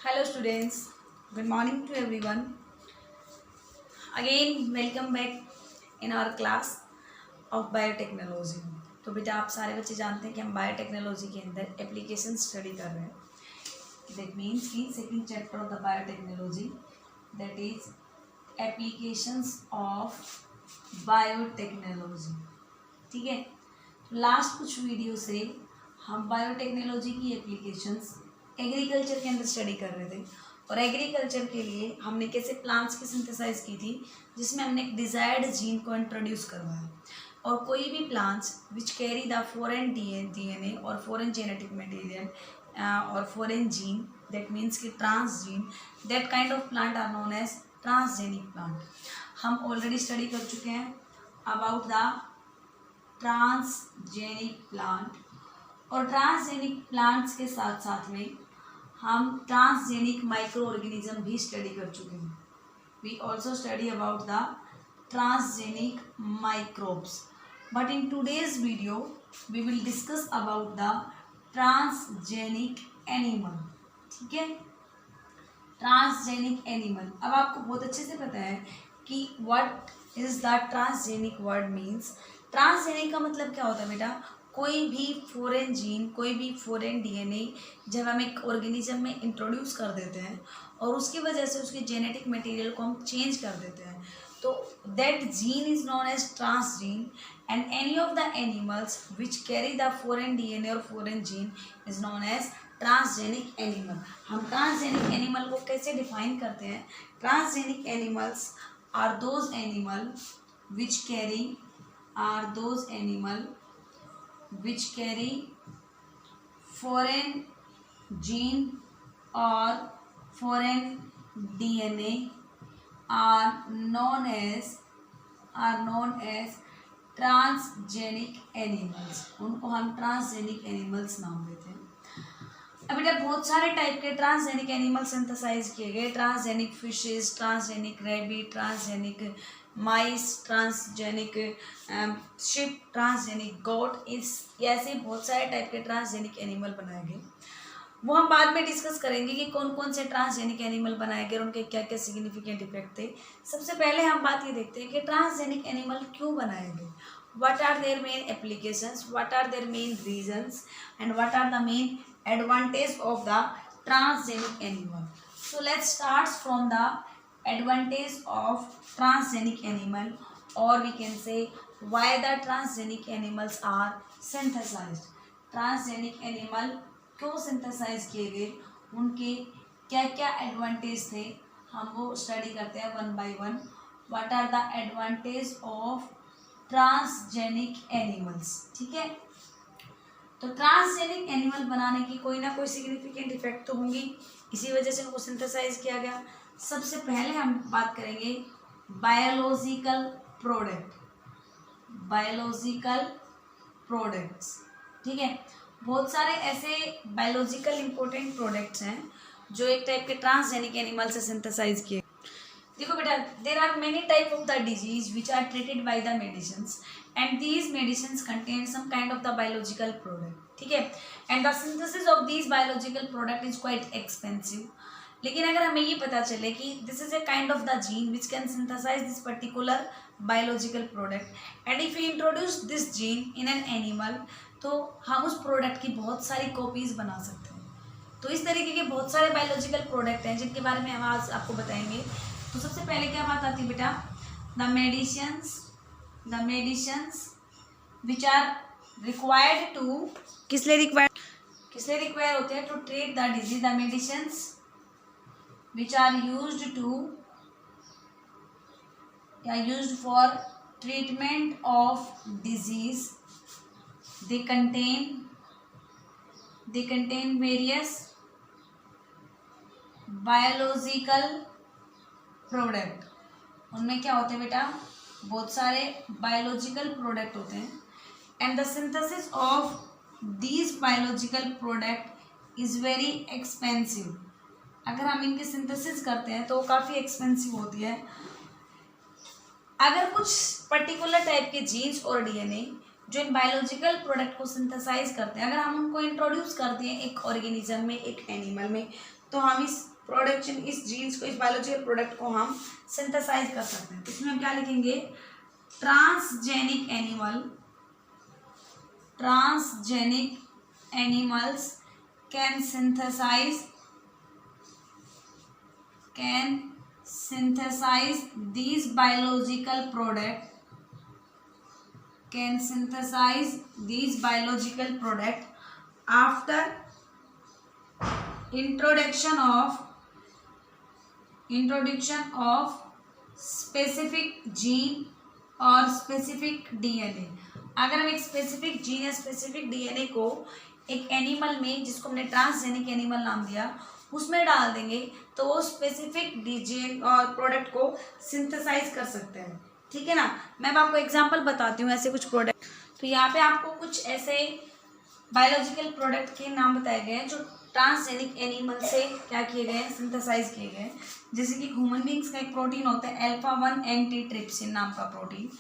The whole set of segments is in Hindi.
Hello students, good morning to everyone. Again welcome back in our class of biotechnology. तो बेटा आप सारे बच्चे जानते हैं कि हम बायोटेक्नोलॉजी के अंदर एप्लीकेशन स्टडी कर रहे हैं। दैट मीन्स कि second chapter of the biotechnology that is applications of biotechnology. ठीक है, लास्ट कुछ वीडियो से हम बायोटेक्नोलॉजी की एप्लीकेशंस एग्रीकल्चर के अंदर स्टडी कर रहे थे और एग्रीकल्चर के लिए हमने कैसे प्लांट्स की सिंथेसाइज की थी, जिसमें हमने एक डिजायर्ड जीन को इंट्रोड्यूस करवाया। और कोई भी plants which carry the foreign DNA और फॉरेन जेनेटिक मटेरियल और फॉरेन जीन, दैट मीन्स कि transgene, that kind of plant are known as transgenic plant. हम ऑलरेडी स्टडी कर चुके हैं अबाउट द ट्रांसजेनिक प्लांट, और ट्रांसजेनिक प्लांट्स के साथ साथ में हम ट्रांसजेनिक माइक्रो ऑर्गेनिज्म भी स्टडी कर चुके हैं। We also study about the transgenic microbes, but in today's video we will discuss about the transgenic animal. ठीक है, ट्रांसजेनिक एनिमल। अब आपको बहुत अच्छे से पता है कि what is the transgenic word means. Transgenic का मतलब क्या होता है बेटा? कोई भी फॉरेन जीन, कोई भी फॉरेन डीएनए जब हम एक ऑर्गेनिज्म में इंट्रोड्यूस कर देते हैं और उसकी वजह से उसके जेनेटिक मटेरियल को हम चेंज कर देते हैं, तो that gene is known as transgene. And any of the animals which carry the foreign DNA और foreign gene is known as transgenic animal. हम ट्रांसजेनिक एनिमल को कैसे डिफाइन करते हैं? Transgenic animals are those animal which carry which carry foreign gene or foreign DNA are known as transgenic animals. उनको हम ट्रांसजेनिक एनिमल्स नाम देते हैं। अब बेटा बहुत सारे टाइप के ट्रांसजेनिक एनिमल सिंथेसाइज किए गए। Transgenic fishes, transgenic rabbit, transgenic mice, transgenic sheep, transgenic goat, इस ऐसे बहुत सारे टाइप के ट्रांसजेनिक एनिमल बनाए गए। वो हम बाद में डिस्कस करेंगे कि कौन कौन से ट्रांसजेनिक एनिमल बनाए गए और उनके क्या क्या सिग्निफिकेंट इफेक्ट थे। सबसे पहले हम बात ये देखते हैं कि ट्रांसजेनिक एनिमल क्यों बनाए गए, what are their main applications, what are their main reasons and what are the main advantage of the transgenic animal. So let's start from the advantage of transgenic animal, or we can say why the transgenic animals are synthesized। transgenic animal क्यों synthesize किए गए, उनके क्या क्या एडवांटेज थे, हम वो स्टडी करते हैं one by one. What are the advantage of transgenic animals. ठीक है, तो ट्रांसजेनिक एनिमल बनाने की कोई ना कोई सिग्निफिकेंट इफेक्ट तो होंगी, इसी वजह से उनको सिंथेसाइज किया गया। सबसे पहले हम बात करेंगे बायोलॉजिकल प्रोडक्ट्स। ठीक है, बहुत सारे ऐसे बायोलॉजिकल इंपॉर्टेंट प्रोडक्ट्स हैं जो एक टाइप के ट्रांसजेनिक एनिमल से सिंथेसाइज किए। देखो बेटा, there are many type of the disease which are treated by the medicines and these medicines contain some kind of the biological product. ठीक है, and the synthesis of these biological product is quite expensive. लेकिन अगर हमें ये पता चले कि this is a kind of the gene which can synthesise this particular biological product and if you introduce this gene in an animal, तो हम उस प्रोडक्ट की बहुत सारी कॉपीज बना सकते हैं। तो इस तरीके के बहुत सारे बायोलॉजिकल प्रोडक्ट हैं जिनके बारे में हम आज आपको बताएंगे। तो सबसे पहले क्या बात आती है बेटा? The medicines which are required to, किस लिए रिक्वायर होते हैं? To treat the disease. The medicines which are used for treatment of disease, they contain various biological product। उनमें क्या होते हैं बेटा? बहुत सारे बायोलॉजिकल प्रोडक्ट होते हैं and the synthesis of these biological product is very expensive। अगर हम इनकी सिंथेसिस करते हैं तो वो काफ़ी एक्सपेंसिव होती है। अगर कुछ पर्टिकुलर टाइप के जीन्स और डीएनए जो इन बायोलॉजिकल प्रोडक्ट को सिंथेसाइज करते हैं, अगर हम उनको इंट्रोड्यूस करते हैं एक ऑर्गेनिज्म में, एक एनिमल में, तो हम इस प्रोडक्शन, इस जीन्स को, इस बायोलॉजिकल प्रोडक्ट को हम सिंथेसाइज कर सकते हैं। तो इसमें हम क्या लिखेंगे, transgenic animals can synthesize these biological product after introduction of specific gene और स्पेसिफिक डीएनए। अगर हम एक स्पेसिफिक जीन या स्पेसिफिक डीएनए को एक एनिमल में, जिसको हमने ट्रांसजेनिक एनिमल नाम दिया, उसमें डाल देंगे तो वो स्पेसिफिक जीन और प्रोडक्ट को सिंथेसाइज कर सकते हैं। ठीक है ना। मैं आपको एग्जांपल बताती हूँ ऐसे कुछ प्रोडक्ट। तो यहाँ पे आपको कुछ ऐसे बायोलॉजिकल प्रोडक्ट के नाम बताए गए हैं जो ट्रांसजेनिक एनिमल से क्या किए गए हैं, सिंथेसाइज किए गए हैं। जैसे कि ह्यूमन बींग्स का एक प्रोटीन होता है अल्फा-1 एंटीट्रिप्सिन नाम का protein,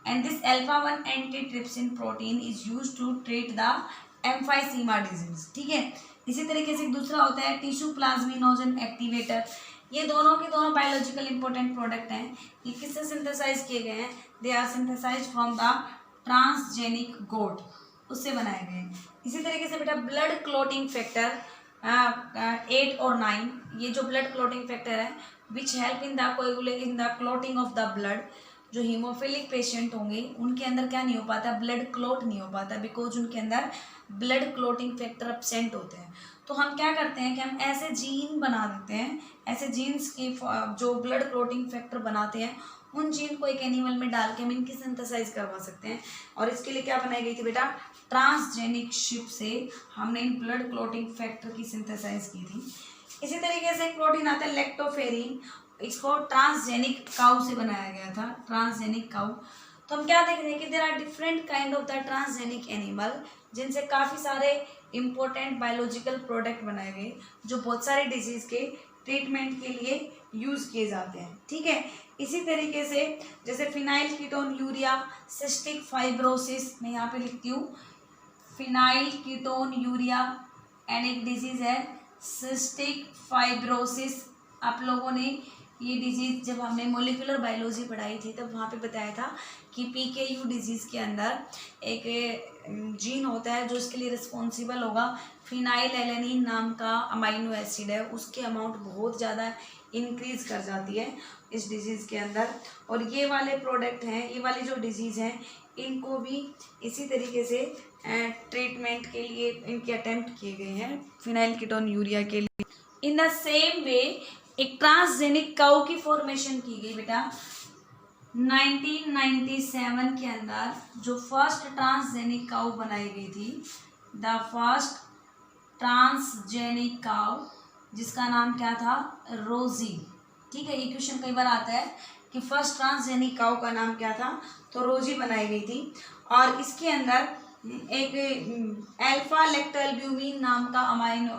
and this alpha antitrypsin protein is used to treat the emphysema disease. ठीक है। इसी तरीके से एक दूसरा होता है टिश्यू प्लाज्मिनोजन एक्टिवेटर। ये दोनों के दोनों बायोलॉजिकल इंपॉर्टेंट प्रोडक्ट हैं। ये किससे सिंथेसाइज किए गए हैं, they are synthesize from the transgenic goat, उससे बनाए गए हैं। इसी तरीके से बेटा ब्लड क्लोटिंग फैक्टर 8 और 9, ये जो ब्लड क्लोटिंग फैक्टर है which help in the clotting of the blood. जो हीमोफिलिक पेशेंट होंगे उनके अंदर क्या नहीं हो पाता, ब्लड क्लोट नहीं हो पाता, बिकॉज उनके अंदर ब्लड क्लोटिंग फैक्टर एब्सेंट होते हैं। तो हम क्या करते हैं कि हम ऐसे जीन बना देते हैं, ऐसे जीन्स की जो ब्लड क्लोटिंग फैक्टर बनाते हैं, उन जीन को एक एनिमल में डाल के हम इनकी सिंथेसाइज करवा सकते हैं। और इसके लिए क्या बनाई गई थी बेटा, ट्रांसजेनिक शिप से हमने इन ब्लड क्लोटिंग फैक्टर की सिंथेसाइज की थी। इसी तरीके से एक प्रोटीन आता है लैक्टोफेरिन, इसको ट्रांसजेनिक काउ से बनाया गया था, ट्रांसजेनिक काउ। तो हम क्या देख रहे हैं कि there are different kind of the transgenic animal, जिनसे काफ़ी सारे इंपॉर्टेंट बायोलॉजिकल प्रोडक्ट बनाए गए जो बहुत सारे डिजीज के ट्रीटमेंट के लिए यूज़ किए जाते हैं। ठीक है। इसी तरीके से जैसे phenyl ketone urea, cystic fibrosis, मैं यहाँ पे लिखती हूँ फिनाइल कीटोन यूरिया, एंड एक डिजीज़ है सिस्टिक फाइब्रोसिस। आप लोगों ने ये डिजीज़ जब हमने मोलिकुलर बायोलॉजी पढ़ाई थी तब वहाँ पे बताया था कि PKU डिजीज़ के अंदर एक जीन होता है जो इसके लिए रिस्पॉन्सिबल होगा, फिनाइल एलेनिन नाम का अमाइनो एसिड है, उसकी अमाउंट बहुत ज़्यादा इंक्रीज़ कर जाती है इस डिजीज़ के अंदर। और ये वाले प्रोडक्ट हैं, ये वाली जो डिजीज़ हैं, इनको भी इसी तरीके से ट्रीटमेंट के लिए इनके अटेम्प्ट किए गए हैं फिनाइल कीटोन यूरिया के लिए। इन द सेम वे एक ट्रांसजेनिक काउ की फॉर्मेशन की गई बेटा 1997 के अंदर। जो फर्स्ट ट्रांसजेनिक काउ बनाई गई थी, द फर्स्ट ट्रांसजेनिक काउ, जिसका नाम क्या था, रोजी। ठीक है। ये क्वेश्चन कई बार आता है कि फर्स्ट ट्रांसजेनिक काउ का नाम क्या था, तो रोजी बनाई गई थी। और इसके अंदर एक अल्फा लैक्टोअल्ब्यूमिन नाम का अमाइनो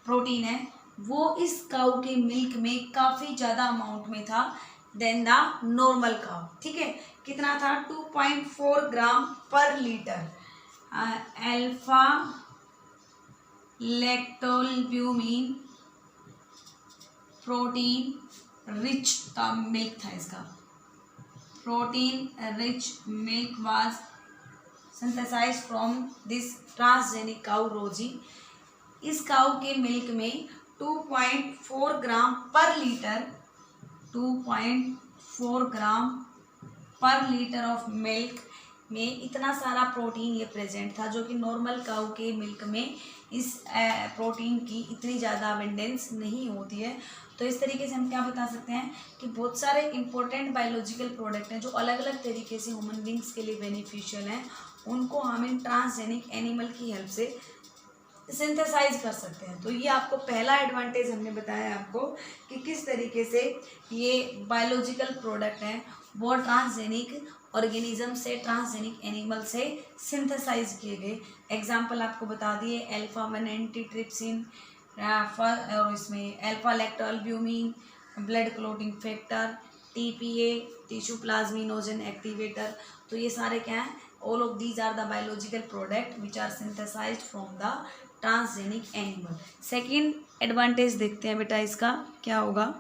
प्रोटीन है, वो इस काउ के मिल्क में काफ़ी ज़्यादा अमाउंट में था देन द नॉर्मल काउ। ठीक है। कितना था, 2.4 ग्राम पर litre alpha lactalbumin protein rich का मिल्क था। इसका protein rich milk was synthesised from this transgenic cow Rosie. इस काउ के मिल्क में 2.4 ग्राम पर लीटर, 2.4 ग्राम पर लीटर ऑफ मिल्क में इतना सारा प्रोटीन ये प्रेजेंट था, जो कि नॉर्मल काउ के मिल्क में इस प्रोटीन की इतनी ज़्यादा अबेंडेंस नहीं होती है। तो इस तरीके से हम क्या बता सकते हैं कि बहुत सारे इंपॉर्टेंट बायोलॉजिकल प्रोडक्ट हैं जो अलग अलग तरीके से ह्यूमन बींग्स के लिए बेनिफिशियल हैं, उनको हम इन ट्रांसजेनिक एनिमल की हेल्प से सिंथेसाइज कर सकते हैं। तो ये आपको पहला एडवांटेज हमने बताया आपको कि किस तरीके से ये बायोलॉजिकल प्रोडक्ट हैं वो ट्रांसजेनिक ऑर्गेनिज्म से, ट्रांसजेनिक एनिमल से सिंथेसाइज किए गए। एग्जांपल आपको बता दिए अल्फा-1 एंटीट्रिप्सिन, और इसमें alpha lactalbumin, blood clotting factor, TPA tissue plasminogen activator. तो ये सारे क्या हैं, all of these are the biological product which are synthesized from the transgenic animal. Second advantage देखते हैं बेटा इसका क्या होगा।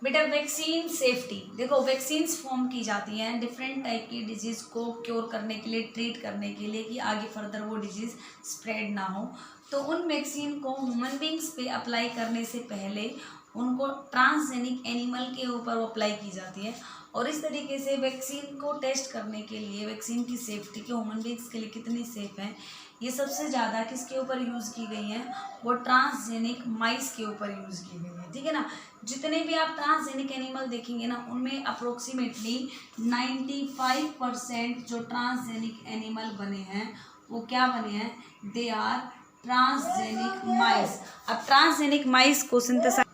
बेटा वैक्सीन सेफ्टी, देखो वैक्सीन्स फॉर्म की जाती हैं डिफरेंट टाइप की डिजीज़ को क्योर करने के लिए, ट्रीट करने के लिए, कि आगे फर्दर वो डिजीज़ स्प्रेड ना हो। तो उन वैक्सीन को ह्यूमन बींग्स पे अप्लाई करने से पहले उनको ट्रांसजेनिक एनिमल के ऊपर वो अप्लाई की जाती है। और इस तरीके से वैक्सीन को टेस्ट करने के लिए, वैक्सीन की सेफ्टी के ह्यूमन बींग्स के लिए कितनी सेफ है, ये सबसे ज़्यादा किसके ऊपर यूज़ की गई है, वो ट्रांसजेनिक माइस के ऊपर यूज़ की गई है। ठीक है ना। जितने भी आप ट्रांसजेनिक एनिमल देखेंगे ना, उनमें अप्रोक्सीमेटली 95% जो ट्रांसजेनिक एनिमल बने हैं वो क्या बने हैं, दे आर ट्रांसजेनिक माइस। अब ट्रांसजेनिक माइस को सिंथेसाइज,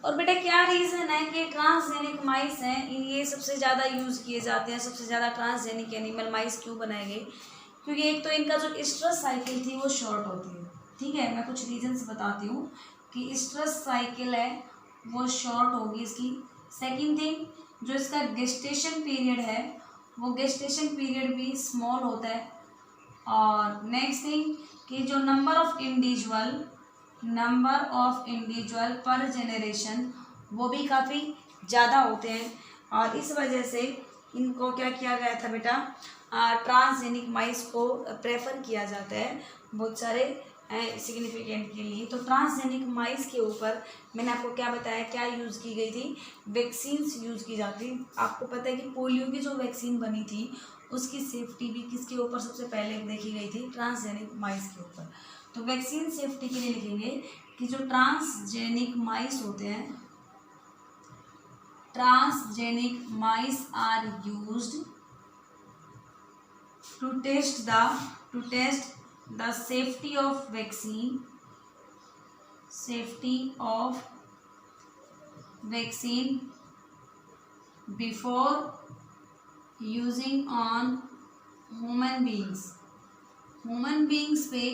और बेटा क्या रीज़न है कि ट्रांसजेनिक माइस हैं ये सबसे ज़्यादा यूज़ किए जाते हैं, सबसे ज़्यादा ट्रांसजेनिक एनिमल माइस क्यों बनाए गए, क्योंकि एक तो इनका जो स्ट्रेस साइकिल थी वो शॉर्ट होती है। ठीक है, मैं कुछ रीजंस बताती हूँ कि स्ट्रेस साइकिल है वो शॉर्ट होगी इसकी। सेकंड थिंग, जो इसका गेस्टेशन पीरियड है वो गेस्टेशन पीरियड भी स्मॉल होता है। और नेक्स्ट थिंग कि जो नंबर ऑफ इंडिविजुअल पर जेनरेशन वो भी काफ़ी ज़्यादा होते हैं। और इस वजह से इनको क्या किया गया था बेटा, ट्रांसजेनिक माइस को प्रेफर किया जाता है बहुत सारे सिग्निफिकेंट के लिए। तो ट्रांसजेनिक माइस के ऊपर मैंने आपको क्या बताया, क्या यूज़ की गई थी, वैक्सीन्स यूज़ की जाती। आपको पता है कि पोलियो की जो वैक्सीन बनी थी उसकी सेफ्टी भी किसके ऊपर सबसे पहले देखी गई थी, ट्रांसजेनिक माइस के ऊपर। तो वैक्सीन सेफ्टी के लिए लिखेंगे कि जो ट्रांसजेनिक माइस होते हैं, transgenic mice are used to test the safety of vaccine before using on human beings पे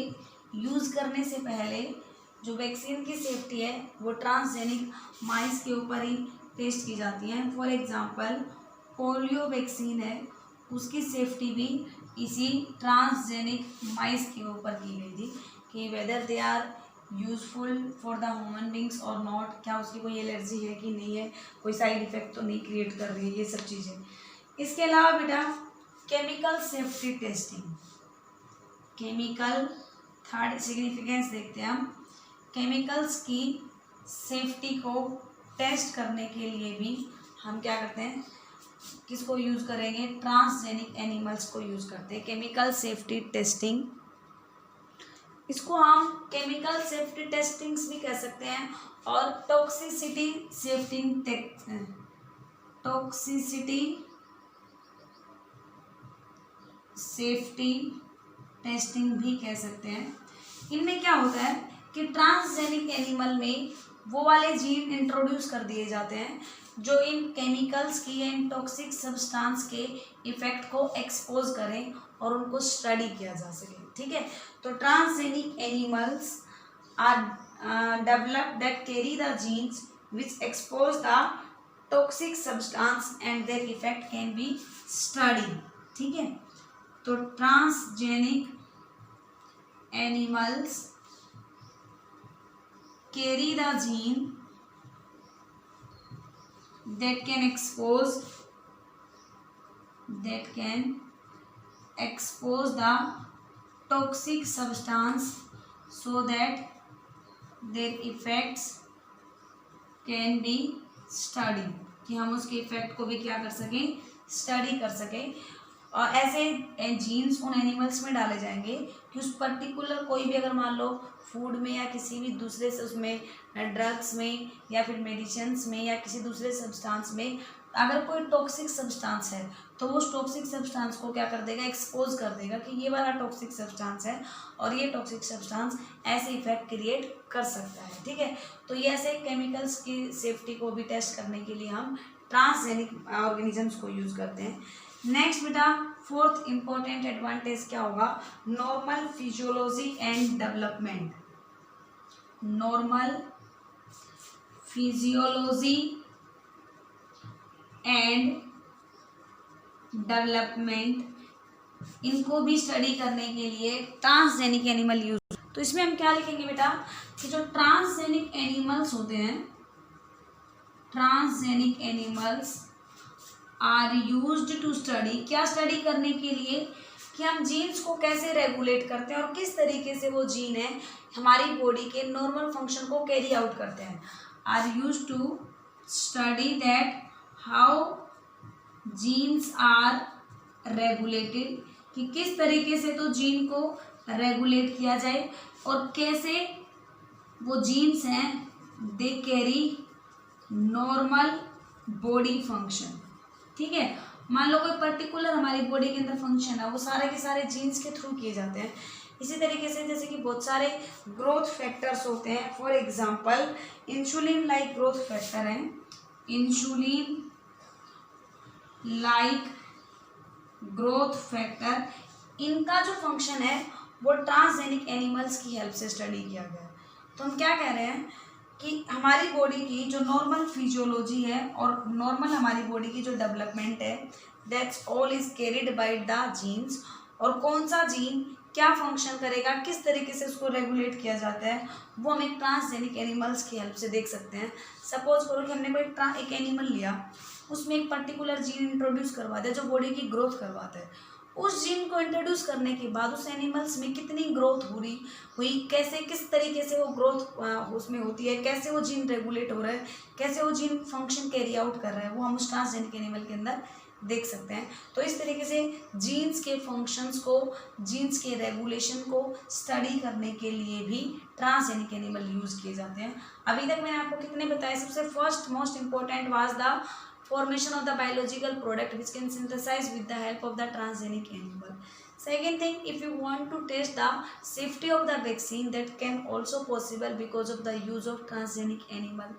यूज़ करने से पहले जो वैक्सीन की सेफ्टी है वो ट्रांसजेनिक माइस के ऊपर ही टेस्ट की जाती है। फॉर एग्जांपल पोलियो वैक्सीन है, उसकी सेफ्टी भी इसी ट्रांसजेनिक माइस के ऊपर की गई थी कि whether they are useful for the human beings और नॉट, क्या उसकी कोई एलर्जी है कि नहीं है, कोई साइड इफेक्ट तो नहीं क्रिएट कर रही है, ये सब चीज़ें। इसके अलावा बेटा chemical safety testing, chemical third significance देखते हैं हम। केमिकल्स की सेफ्टी को टेस्ट करने के लिए भी हम क्या करते हैं, किसको यूज़ करेंगे, ट्रांसजेनिक एनिमल्स को यूज़ करते हैं। केमिकल सेफ्टी टेस्टिंग, इसको हम केमिकल सेफ्टी टेस्टिंग्स भी कह सकते हैं और टॉक्सिसिटी सेफ्टी टेस्टिंग भी कह सकते हैं। इनमें क्या होता है कि ट्रांसजेनिक एनिमल में वो वाले जीन इंट्रोड्यूस कर दिए जाते हैं जो इन केमिकल्स की या इन टॉक्सिक सब्सटेंस के इफेक्ट को एक्सपोज करें और उनको स्टडी किया जा सके। ठीक है, तो transgenic animals are developed that carry the genes which expose the toxic substance and their effect can be study. ठीक है, तो transgenic animals carry the gene that can expose the toxic substance so that their effects can be studied, कि हम उसके इफेक्ट को भी क्या कर सकें, स्टडी कर सकें। और ऐसे जीन्स उन एनिमल्स में डाले जाएंगे कि उस पर्टिकुलर कोई भी अगर मान लो फूड में या किसी भी दूसरे से उसमें ड्रग्स में या फिर मेडिसिन्स में या किसी दूसरे सब्सटेंस में अगर कोई टॉक्सिक सब्सटेंस है तो वो उस टॉक्सिक सब्सटेंस को क्या कर देगा, एक्सपोज कर देगा कि ये वाला टॉक्सिक सब्सटेंस है और ये टॉक्सिक सब्सटेंस ऐसे इफेक्ट क्रिएट कर सकता है। ठीक है, तो ये ऐसे केमिकल्स की सेफ्टी को भी टेस्ट करने के लिए हम ट्रांसजेनिक ऑर्गेनिजम्स को यूज़ करते हैं। नेक्स्ट बेटा फोर्थ इंपॉर्टेंट एडवांटेज क्या होगा, normal physiology and development. Normal physiology and development, इनको भी स्टडी करने के लिए ट्रांसजेनिक एनिमल यूज। तो इसमें हम क्या लिखेंगे बेटा कि जो ट्रांसजेनिक एनिमल्स होते हैं, transgenic animals are used to study, क्या स्टडी करने के लिए कि हम जीन्स को कैसे रेगुलेट करते हैं और किस तरीके से वो जीन है हमारी बॉडी के नॉर्मल फंक्शन को कैरी आउट करते हैं। Are used to study that how genes are regulated, कि किस तरीके से तो जीन को रेगुलेट किया जाए और कैसे वो जीन्स हैं they carry normal body function. ठीक है, मान लो कोई पर्टिकुलर हमारी बॉडी के अंदर फंक्शन है, वो सारे के सारे जीन्स के थ्रू किए जाते हैं। इसी तरीके से जैसे कि बहुत सारे ग्रोथ फैक्टर्स होते हैं, for example insulin like growth factor है, इंसुलिन लाइक ग्रोथ फैक्टर, इनका जो फंक्शन है वो ट्रांसजेनिक एनिमल्स की हेल्प से स्टडी किया गया है। तो हम क्या कह रहे हैं कि हमारी बॉडी की जो नॉर्मल फिजियोलॉजी है और नॉर्मल हमारी बॉडी की जो डेवलपमेंट है, that's all is carried by the genes. और कौन सा जीन क्या फंक्शन करेगा, किस तरीके से उसको रेगुलेट किया जाता है, वो हम एक ट्रांसजेनिक एनिमल्स की हेल्प से देख सकते हैं। सपोज करो कि हमने कोई एक एनिमल लिया, उसमें एक पर्टिकुलर जीन इंट्रोड्यूस करवा दिया जो बॉडी की ग्रोथ करवाता है। उस जीन को इंट्रोड्यूस करने के बाद उस एनिमल्स में कितनी ग्रोथ हुई, कैसे किस तरीके से वो ग्रोथ उसमें होती है, कैसे वो जीन रेगुलेट हो रहा है, कैसे वो जीन फंक्शन कैरी आउट कर रहा है, वो हम उस ट्रांसजेनिक एनिमल के अंदर देख सकते हैं। तो इस तरीके से जीन्स के फंक्शंस को, जीन्स के रेगुलेशन को स्टडी करने के लिए भी ट्रांसजेनिक एनिमल यूज किए जाते हैं। अभी तक मैंने आपको कितने बताए, सबसे first most important was the formation of the biological product which can synthesize with the help of the transgenic animal. Second thing, if you want to test the safety of the vaccine, that can also possible because of the use of transgenic animal.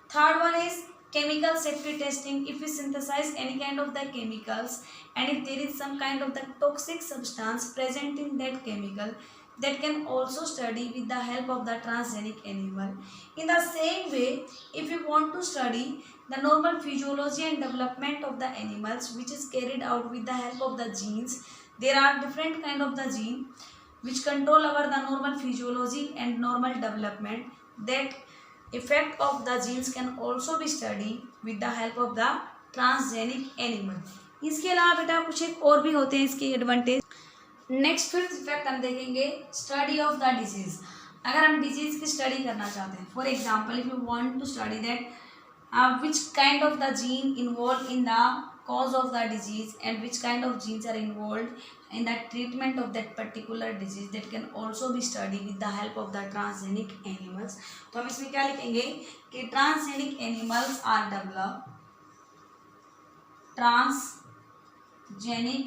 Third one is chemical safety testing. If we synthesize any kind of the chemicals and if there is some kind of the toxic substance present in that chemical, that can also study with the help of the transgenic animal. In the same way, if you want to study the normal physiology and development of the animals which is carried out with the help of the genes, there are different kind of the gene which control our the normal physiology and normal development. That effect of the genes can also be studied with the help of the transgenic animal. इसके अलावा बेटा कुछ एक और भी होते हैं इसके एडवांटेज। नेक्स्ट फिफ्थ इफेक्ट हम देखेंगे स्टडी ऑफ द डिजीज। अगर हम डिजीज की स्टडी करना चाहते हैं, for example if you want to study that which kind of the gene involved in the cause of the disease and which kind of genes are involved in the treatment of that particular disease, that can also be studied with the help of the transgenic animals. तो हम इसमें क्या लिखेंगे कि transgenic animals are developed, transgenic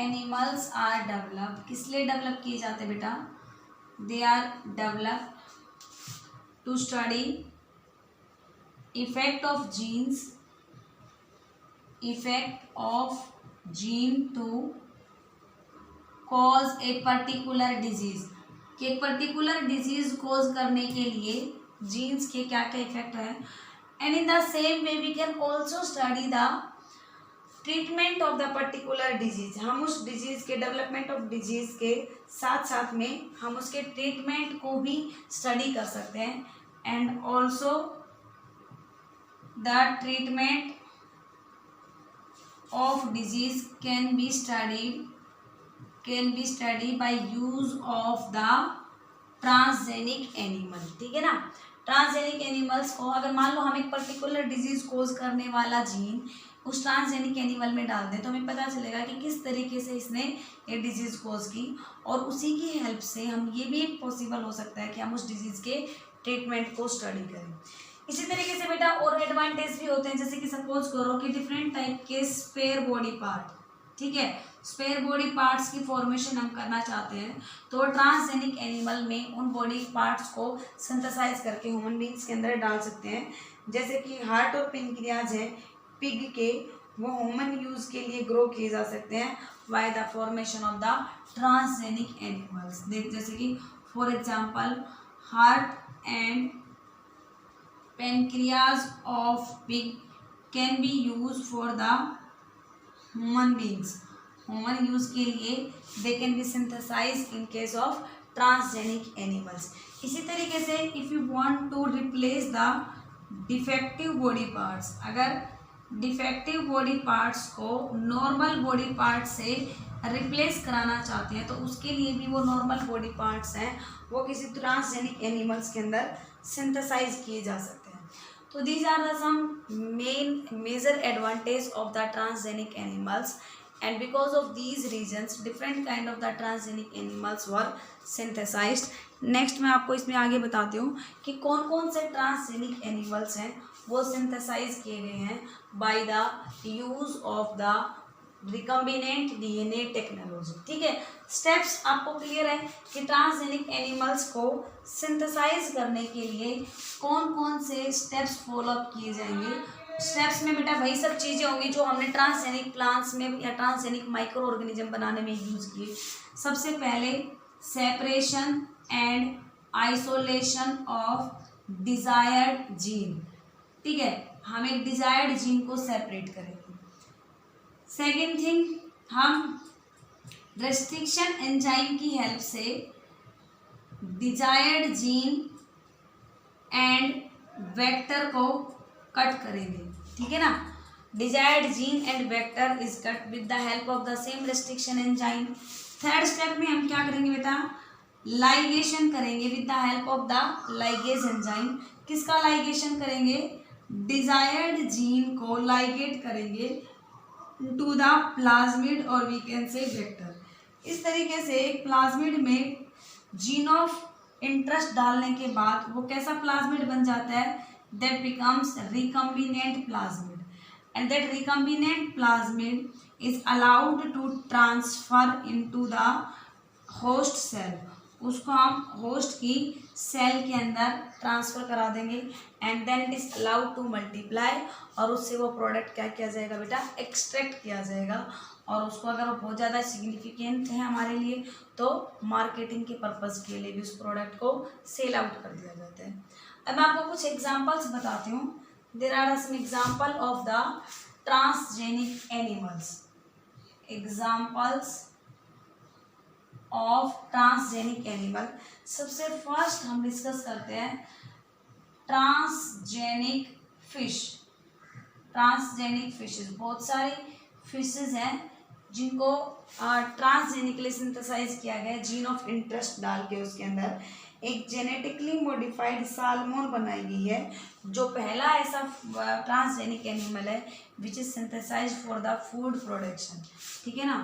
animals are developed, किस लिए डेवलप किए जाते हैं बेटा, they are developed to study effect of gene to cause a particular disease, कि एक पर्टिकुलर डिजीज कोज करने के लिए जीन्स के क्या क्या इफेक्ट है। And in the same way we can also study the treatment of the particular disease. हम उस डिजीज के डेवलपमेंट ऑफ डिजीज के साथ साथ में हम उसके ट्रीटमेंट को भी स्टडी कर सकते हैं। And also the treatment of disease can be studied by use of the transgenic animal। ठीक है ना, ट्रांसजेनिक एनिमल्स को अगर मान लो हम एक पर्टिकुलर डिजीज कोज करने वाला जीन उस ट्रांसजेनिक एनिमल में डाल दें तो हमें पता चलेगा कि किस तरीके से इसने ये डिजीज कोज की, और उसी की हेल्प से हम ये भी पॉसिबल हो सकता है कि हम उस डिजीज के ट्रीटमेंट को स्टडी करें। इसी तरीके से बेटा और एडवांटेज भी होते हैं, जैसे कि सपोज करो कि डिफरेंट टाइप के स्पेयर बॉडी पार्ट, ठीक है, स्पेयर बॉडी पार्ट्स की फॉर्मेशन हम करना चाहते हैं तो ट्रांसजेनिक एनिमल में उन बॉडी पार्ट्स को सिंथेसाइज करके ह्यूमन बींग्स के अंदर डाल सकते हैं। जैसे कि हार्ट और पेनक्रियाज है पिग के, वो ह्यूमन यूज के लिए ग्रो किए जा सकते हैं by the formation of the transgenic animals. जैसे कि for example heart and pancreas of pig can be used for the human beings। Human use के लिए they can be synthesize in case of transgenic animals. इसी तरीके से if you want to replace the defective body parts, अगर डिफेक्टिव बॉडी पार्ट्स को नॉर्मल बॉडी पार्ट से रिप्लेस कराना चाहते हैं तो उसके लिए भी वो नॉर्मल बॉडी पार्ट्स हैं वो किसी ट्रांसजेनिक एनिमल्स के अंदर सिंथेसाइज किए जा सकते हैं। तो these are the some major advantage of the transgenic animals and because of these reasons different kind of the transgenic animals were synthesized। Next मैं आपको इसमें आगे बताती हूँ कि कौन कौन से ट्रांसजेनिक एनिमल्स हैं वो सिंथेसाइज किए गए हैं by the use of the recombinant DNA technology. ठीक है, स्टेप्स आपको क्लियर है कि ट्रांसजेनिक एनिमल्स को सिंथेसाइज करने के लिए कौन कौन से स्टेप्स फॉलो अप किए जाएंगे। स्टेप्स में बेटा वही सब चीज़ें होंगी जो हमने ट्रांसजेनिक प्लांट्स में या ट्रांसजेनिक माइक्रो ऑर्गेनिज्म बनाने में यूज़ किए। सबसे पहले separation and isolation of desired gene. ठीक है, हम एक डिजायर्ड जीन को सेपरेट करेंगे। सेकेंड थिंग, हम रेस्ट्रिक्शन एंजाइम की हेल्प से डिजायर्ड जीन एंड वेक्टर को कट करेंगे। ठीक है ना, desired gene and vector is cut with the help of the same restriction enzyme. Third step में हम क्या करेंगे बेटा, लाइगेशन करेंगे with the help of the ligase enzyme. किसका लाइगेशन करेंगे, डिजायर्ड जीन को लाइगेट करेंगे टू द प्लाज्मिड और वी कैन से वेक्टर। इस तरीके से प्लाज्मिड में जीन ऑफ इंटरेस्ट डालने के बाद वो कैसा प्लाज्मिड बन जाता है, that becomes recombinant plasmid and that recombinant plasmid is allowed to transfer into the host cell। उसको हम होस्ट की सेल के अंदर ट्रांसफ़र करा देंगे and then it is allowed to multiply और उससे वो प्रोडक्ट क्या किया जाएगा बेटा, एक्सट्रैक्ट किया जाएगा और उसको अगर वो बहुत ज़्यादा सिग्निफिकेंट है हमारे लिए तो मार्केटिंग के पर्पज़ के लिए भी उस प्रोडक्ट को सेल आउट कर दिया जाता है। अब मैं आपको कुछ एग्जांपल्स बताती हूँ। There are some example of the transgenic animals. Examples of transgenic animal. सबसे फर्स्ट हम डिस्कस करते हैं ट्रांसजेनिक फिश। ट्रांसजेनिक फिशेस, बहुत सारी फिशेस हैं जिनको ट्रांसजेनिकली सिंथेसाइज किया गया है जीन ऑफ इंटरेस्ट डाल के। उसके अंदर एक जेनेटिकली मॉडिफाइड साल्मोन बनाई गई है जो पहला ऐसा ट्रांसजेनिक एनिमल है which is synthesized for the food production. ठीक है ना,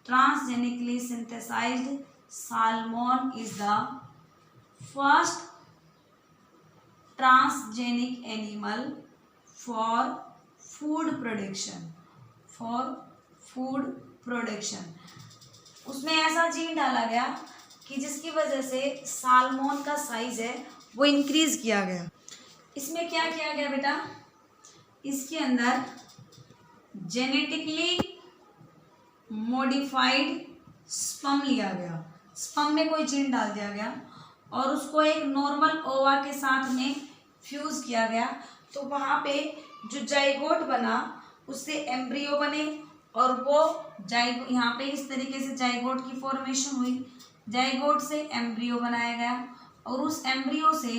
transgenically synthesized salmon is the first transgenic animal for food production. For food production उसमें ऐसा जीन डाला गया कि जिसकी वजह से साल्मोन का साइज है वो इंक्रीज किया गया। इसमें क्या किया गया बेटा, इसके अंदर जेनेटिकली मॉडिफाइड स्पर्म लिया गया। स्पर्म में कोई जीन डाल दिया गया और उसको एक नॉर्मल ओवा के साथ में फ्यूज किया गया तो वहाँ पे जो जाइगोट बना उससे एम्ब्रियो बने और वो जाइगोट यहाँ पे इस तरीके से जाइगोट की फॉर्मेशन हुई। जाइगोट से एम्ब्रियो बनाया गया और उस एम्ब्रियो से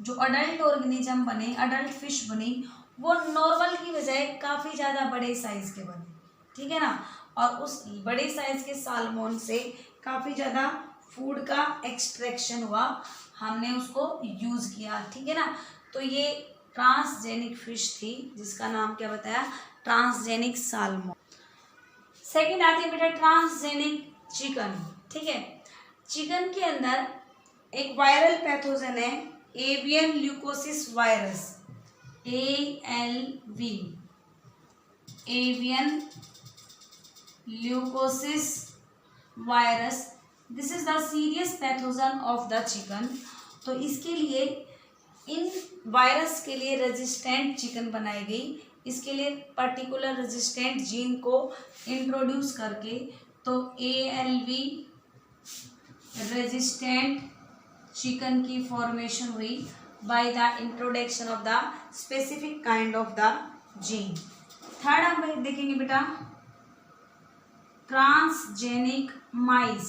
जो अडल्ट ऑर्गेनिज्म बने, अडल्ट फिश बनी, वो नॉर्मल की बजाय काफ़ी ज़्यादा बड़े साइज़ के बने। ठीक है ना, और उस बड़े साइज़ के साल्मोन से काफ़ी ज़्यादा फूड का एक्सट्रैक्शन हुआ, हमने उसको यूज़ किया। ठीक है ना, तो ये ट्रांसजेनिक फिश थी जिसका नाम क्या बताया, ट्रांसजेनिक साल्मोन। सेकेंड आती है बेटा ट्रांसजेनिक चिकन। ठीक है, चिकन के अंदर एक वायरल पैथोजन है avian leukosis virus, ALV, avian leukosis virus. This is the serious pathogen of the chicken. तो इसके लिए इन वायरस के लिए रेजिस्टेंट चिकन बनाई गई। इसके लिए पर्टिकुलर रेजिस्टेंट जीन को इंट्रोड्यूस करके तो ALV रेजिस्टेंट चिकन की फॉर्मेशन हुई by the introduction of the specific kind of the gene. Third हम देखेंगे बेटा ट्रांसजेनिक माइस,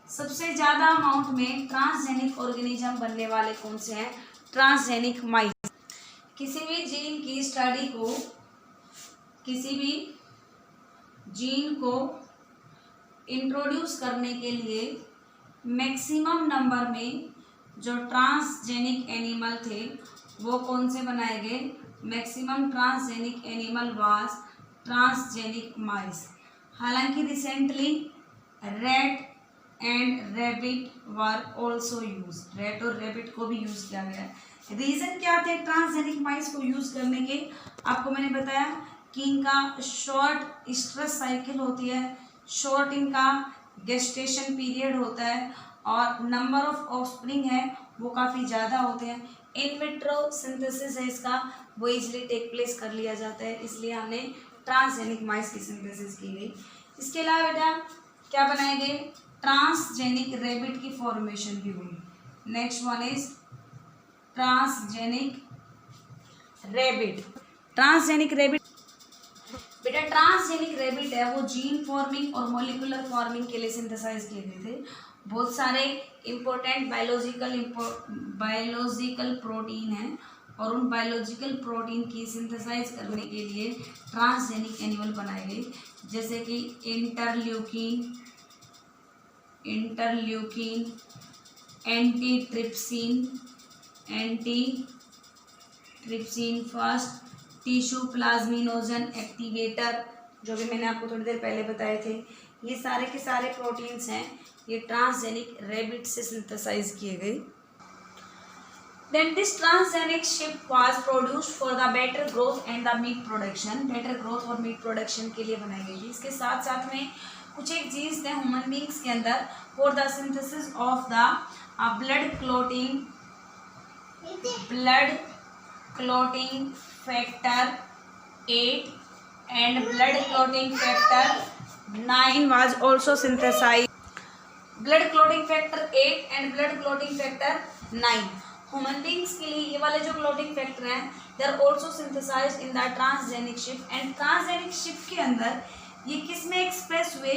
सबसे ज़्यादा अमाउंट में ट्रांसजेनिक ऑर्गेनिज्म बनने वाले कौन से हैं? ट्रांसजेनिक माइस। किसी भी जीन की स्टडी को, किसी भी जीन को इंट्रोड्यूस करने के लिए मैक्सिमम नंबर में जो ट्रांसजेनिक एनिमल थे वो कौन से बनाए गए? Maximum transgenic animal was transgenic mice. हालांकि recently rat and rabbit were also use, rat और रैबिट को भी यूज किया गया है। रीजन क्या थे ट्रांसजेनिक माइस को यूज करने के? आपको मैंने बताया कि इनका शॉर्ट स्ट्रेस साइकिल होती है, शॉर्ट इनका गेस्टेशन पीरियड होता है और नंबर ऑफ ऑफस्प्रिंग है वो काफ़ी ज़्यादा होते हैं। इन विट्रो सिंथेसिस है इसका, वो इजीली टेक प्लेस कर लिया जाता है, इसलिए हमने ट्रांसजेनिक माइस की सिंथेसिस की गई। इसके अलावा बेटा क्या बनाए गए? ट्रांसजेनिक रैबिट की फॉर्मेशन की हुई। Next one is transgenic rabbit. Transgenic rabbit बेटा, ट्रांसजेनिक रैबिट है वो जीन फॉर्मिंग और मॉलिक्यूलर फॉर्मिंग के लिए सिंथेसाइज किए गए थे। बहुत सारे इंपॉर्टेंट बायोलॉजिकल प्रोटीन हैं और उन बायोलॉजिकल प्रोटीन की सिंथेसाइज करने के लिए ट्रांसजेनिक एनिमल बनाए गए, जैसे कि interleukin, antitrypsin first, tissue plasminogen activator, जो भी मैंने आपको थोड़ी देर पहले बताए थे। ये सारे के सारे प्रोटीन्स हैं, ये ट्रांसजेनिक रैबिट से सिंथेसाइज किए गए। Then this transgenic shift was produced for the better growth and the meat production. better growth और meat production के लिए बनाई गई थी। इसके साथ साथ में कुछ एक जीन्स थे ह्यूमन बींग्स के अंदर for the synthesis of the blood clotting factor 8 and blood clotting factor 9 was also synthesized. blood clotting factor 8 and blood clotting factor 9 human beings के लिए ये वाले जो क्लोटिंग फैक्टर हैं they are also synthesized in the transgenic sheep. And transgenic sheep के अंदर ये किस में एक्सप्रेस हुए?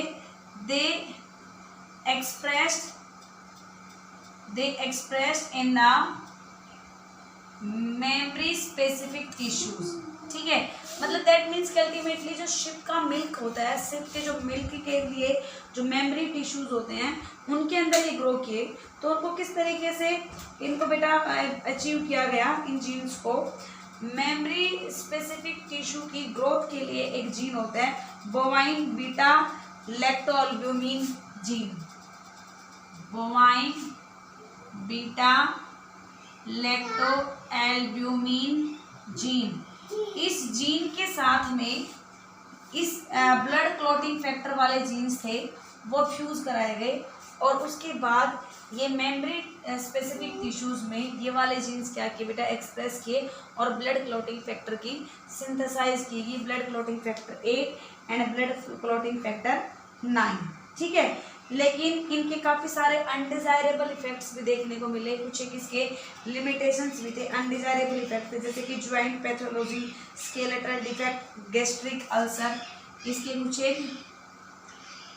They expressed in the mammary specific tissues. ठीक है, मतलब दैट मीन्स कि अल्टीमेटली जो शिफ्ट का मिल्क होता है, शिफ्ट के जो मिल्क के लिए जो मेमोरी टिश्यूज होते हैं उनके अंदर ये ग्रो किए। तो उनको किस तरीके से इनको बेटा अचीव किया गया? इन जीन्स को मेमोरी स्पेसिफिक टिश्यू की ग्रोथ के लिए एक जीन होता है bovine beta lactalbumin gene. Bovine beta lactalbumin gene. इस जीन के साथ में इस ब्लड क्लॉटिंग फैक्टर वाले जीन्स थे वो फ्यूज कराए गए और उसके बाद ये मेमोरी स्पेसिफिक टिश्यूज में ये वाले जीन्स क्या किए बेटा? एक्सप्रेस किए और ब्लड क्लॉटिंग फैक्टर की सिंथेसाइज की गई, blood clotting factor 8 and blood clotting factor 9। ठीक है, लेकिन इनके काफ़ी सारे अनडिजायरेबल इफेक्ट्स भी देखने को मिले, कुछ एक इसके लिमिटेशंस भी थे। अनडिजायरेबल इफेक्ट जैसे कि joint pathology, skeletal defect, gastric ulcer, इसके कुछ एक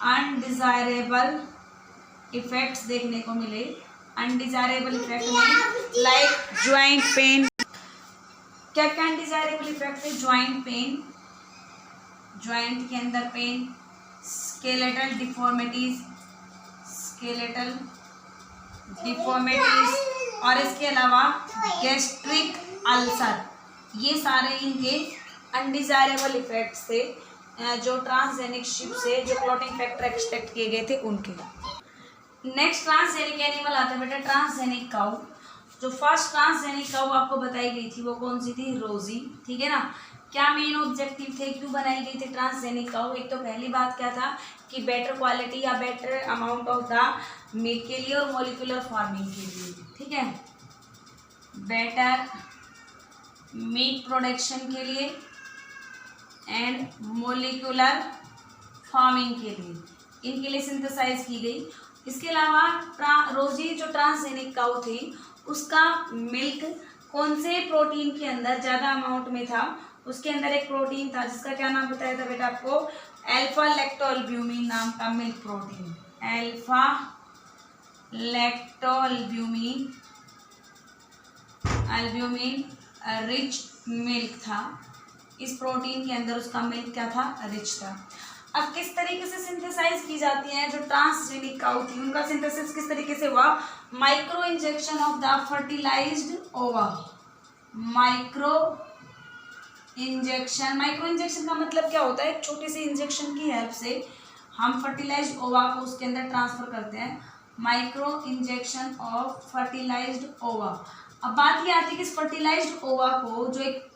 अनडिजायरेबल इफेक्ट्स देखने को मिले। अनडिजायरेबल इफेक्ट में लाइक ज्वाइंट पेन। क्या क्या अनडिजायरेबल इफेक्ट है? ज्वाइंट पेन, ज्वाइंट के अंदर पेन, स्केलेटल डिफॉर्मिटीज और इसके अलावा गैस्ट्रिक अल्सर, ये सारे इनके अनडिजायरेबल इफेक्ट्स थे जो ट्रांसजेनिक शिफ्ट से जो क्लॉटिंग फैक्टर एक्सट्रैक्ट किए गए थे उनके। नेक्स्ट ट्रांसजेनिक एनिमल आता है बेटा ट्रांसजेनिक काउ। जो फर्स्ट ट्रांसजेनिक काउ आपको बताई गई थी वो कौन सी थी? रोजी। ठीक है ना। क्या मेन ऑब्जेक्टिव थे, क्यों बनाई गई थी ट्रांसजेनिक काउ? एक तो पहली बात क्या था कि बेटर क्वालिटी या better amount of the meat के लिए और मॉलिक्यूलर फार्मिंग के लिए। ठीक है, बेटर मीट प्रोडक्शन के लिए एंड मॉलिक्यूलर फार्मिंग के लिए, इनके लिए सिंथेसाइज की गई। इसके अलावा रोजी जो ट्रांसजेनिक काउ थी उसका मिल्क कौन से प्रोटीन के अंदर ज़्यादा अमाउंट में था? उसके अंदर एक प्रोटीन था जिसका क्या नाम बताया था बेटा आपको? अल्फा लैक्टोअल्ब्यूमिन नाम का milk protein, alpha lactalbumin rich milk था। इस प्रोटीन के अंदर उसका मिल्क क्या था, रिच था। अब किस तरीके से सिंथेसाइज की जाती है, जो ट्रांसजेनिक काउ थी उनका सिंथेसिस किस तरीके से हुआ, micro injection of the fertilized ova, micro injection का मतलब क्या होता है, एक छोटी सी इंजेक्शन की हेल्प से हम फर्टिलाइज्ड ओवा को उसके अंदर ट्रांसफर करते हैं, माइक्रो इंजेक्शन ऑफ फर्टिलाइज्ड ओवा। अब बात ये आती है कि इस फर्टिलाइज्ड ओवा को जो एक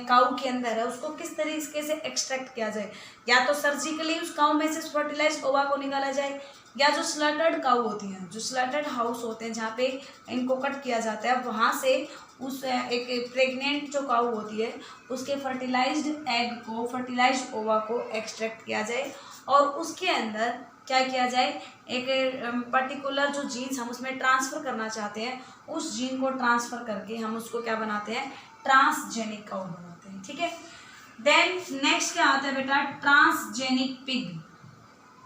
काऊ के अंदर है उसको किस तरीके से एक्सट्रैक्ट किया जाए, या तो सर्जिकली उस काऊ में से फर्टिलाइज्ड ओवा को निकाला जाए, या जो स्लॉटर्ड काऊ होती हैं, जो स्लॉटर्ड हाउस होते हैं जहाँ पे इनको कट किया जाता है, वहाँ से उस एक प्रेग्नेंट जो काऊ होती है उसके फर्टिलाइज्ड एग को, फर्टिलाइज्ड ओवा को एक्सट्रैक्ट किया जाए और उसके अंदर क्या किया जाए, एक पर्टिकुलर जो जीन्स हम उसमें ट्रांसफ़र करना चाहते हैं उस जीन को ट्रांसफ़र करके हम उसको क्या बनाते हैं, ट्रांसजेनिक काऊ बनाते हैं। ठीक है, देन नेक्स्ट क्या आता है बेटा, transgenic pig.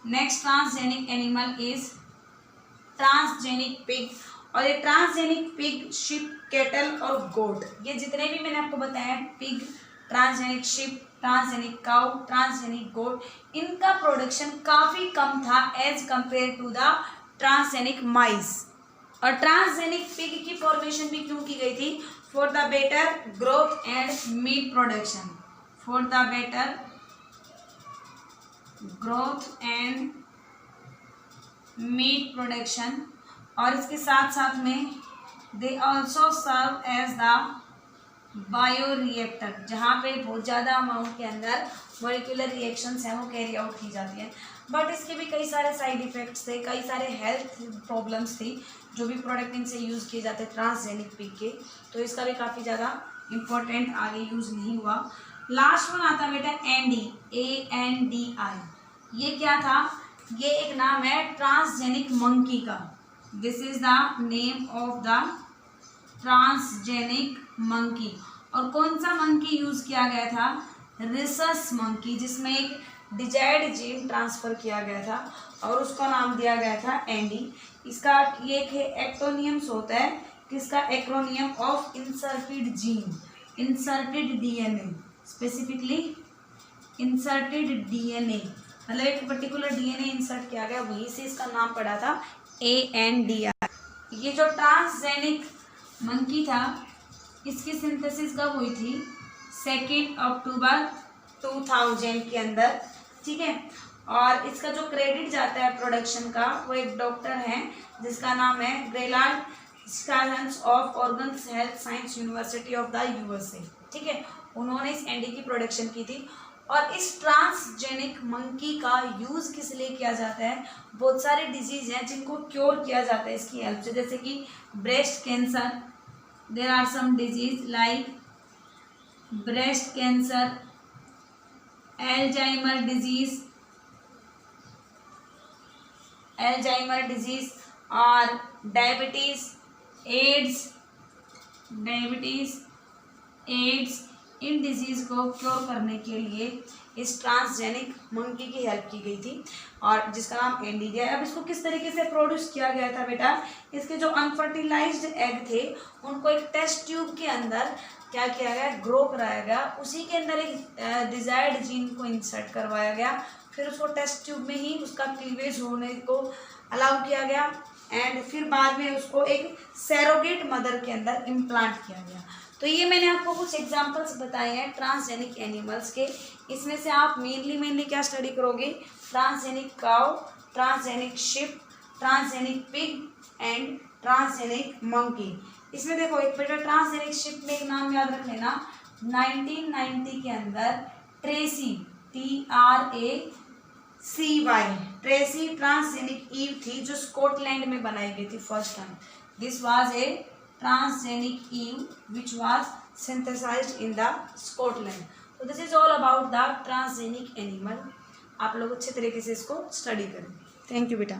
Next transgenic animal is transgenic pig. और ये ट्रांसजेनिक पिग, शिप, केटल और गोट, ये जितने भी मैंने आपको बताया pig, transgenic sheep, transgenic cow, transgenic goat, इनका प्रोडक्शन काफ़ी कम था as compare to the transgenic mice. और ट्रांसजेनिक पिग की फॉर्मेशन भी क्यों की गई थी, for the better growth and meat production, for the better growth and meat production. और इसके साथ साथ में they also serve as the bioreactor, जहाँ पे बहुत ज़्यादा अमाउंट के अंदर मॉलिक्यूलर रिएक्शंस हैं वो कैरी आउट की जाती हैं। बट इसके भी कई सारे साइड इफ़ेक्ट्स थे, कई सारे हेल्थ प्रॉब्लम्स थी जो भी प्रोडक्ट इनसे यूज़ किए जाते हैं ट्रांसजेनिक पिग के, तो इसका भी काफ़ी ज़्यादा इम्पोर्टेंट आगे यूज़ नहीं हुआ। लास्ट वन आता है बेटा एंडी, ANDI। ये क्या था, ये एक नाम है ट्रांसजेनिक मंकी का। This is the name of the transgenic monkey. और कौन सा मंकी यूज़ किया गया था, रिसस मंकी, जिसमें एक डिजायर्ड जीन ट्रांसफ़र किया गया था और उसका नाम दिया गया था एंडी। इसका ये एक एक्रोनियम्स होता है, किसका, acromion of inserted gene, inserted DNA, specifically inserted DNA, मतलब एक पर्टिकुलर DNA इंसर्ट किया गया, वहीं से इसका नाम पड़ा था ANDI। ये जो ट्रांसजेनिक मंकी था इसकी सिंथेसिस कब हुई थी, 2 अक्टूबर 2000 के अंदर। ठीक है, और इसका जो क्रेडिट जाता है प्रोडक्शन का वो एक डॉक्टर हैं जिसका नाम है ब्रेलार्ड स्टालन्स of Oregon's health science university of the USA। ठीक है, उन्होंने इस एंडी की प्रोडक्शन की थी। और इस ट्रांसजेनिक मंकी का यूज़ किस लिए किया जाता है, बहुत सारे डिजीज़ हैं जिनको क्योर किया जाता है इसकी हेल्प से, जैसे कि breast cancer, there are some disease like breast cancer, Alzheimer disease और डायबिटीज़, एड्स, इन डिजीज़ को क्योर करने के लिए इस ट्रांसजेनिक मंकी की हेल्प की गई थी और जिसका नाम एंडी है। अब इसको किस तरीके से प्रोड्यूस किया गया था बेटा, इसके जो अनफर्टिलाइज्ड एग थे उनको एक टेस्ट ट्यूब के अंदर क्या किया गया, ग्रो कराया गया, उसी के अंदर एक डिजायर्ड जीन को इंसर्ट करवाया गया, फिर उसको टेस्ट ट्यूब में ही उसका क्लीवेज होने को अलाउ किया गया एंड फिर बाद में उसको एक सैरोगेट मदर के अंदर इम्प्लांट किया गया। तो ये मैंने आपको कुछ एग्जांपल्स बताए हैं ट्रांसजेनिक एनिमल्स के। इसमें से आप मेनली क्या स्टडी करोगे, transgenic cow, transgenic sheep, transgenic pig and transgenic monkey. इसमें देखो एक बेटा ट्रांसजेनिक शिप में एक नाम याद रख लेना, 1990 के अंदर Tracy, TRACY, Tracy transgenic eve थी जो स्कॉटलैंड में बनाई गई थी first time. This was a transgenic eve which was synthesized in the Scotland. So this is all about the transgenic animal. आप लोग अच्छे तरीके से इसको स्टडी करें। थैंक यू बेटा।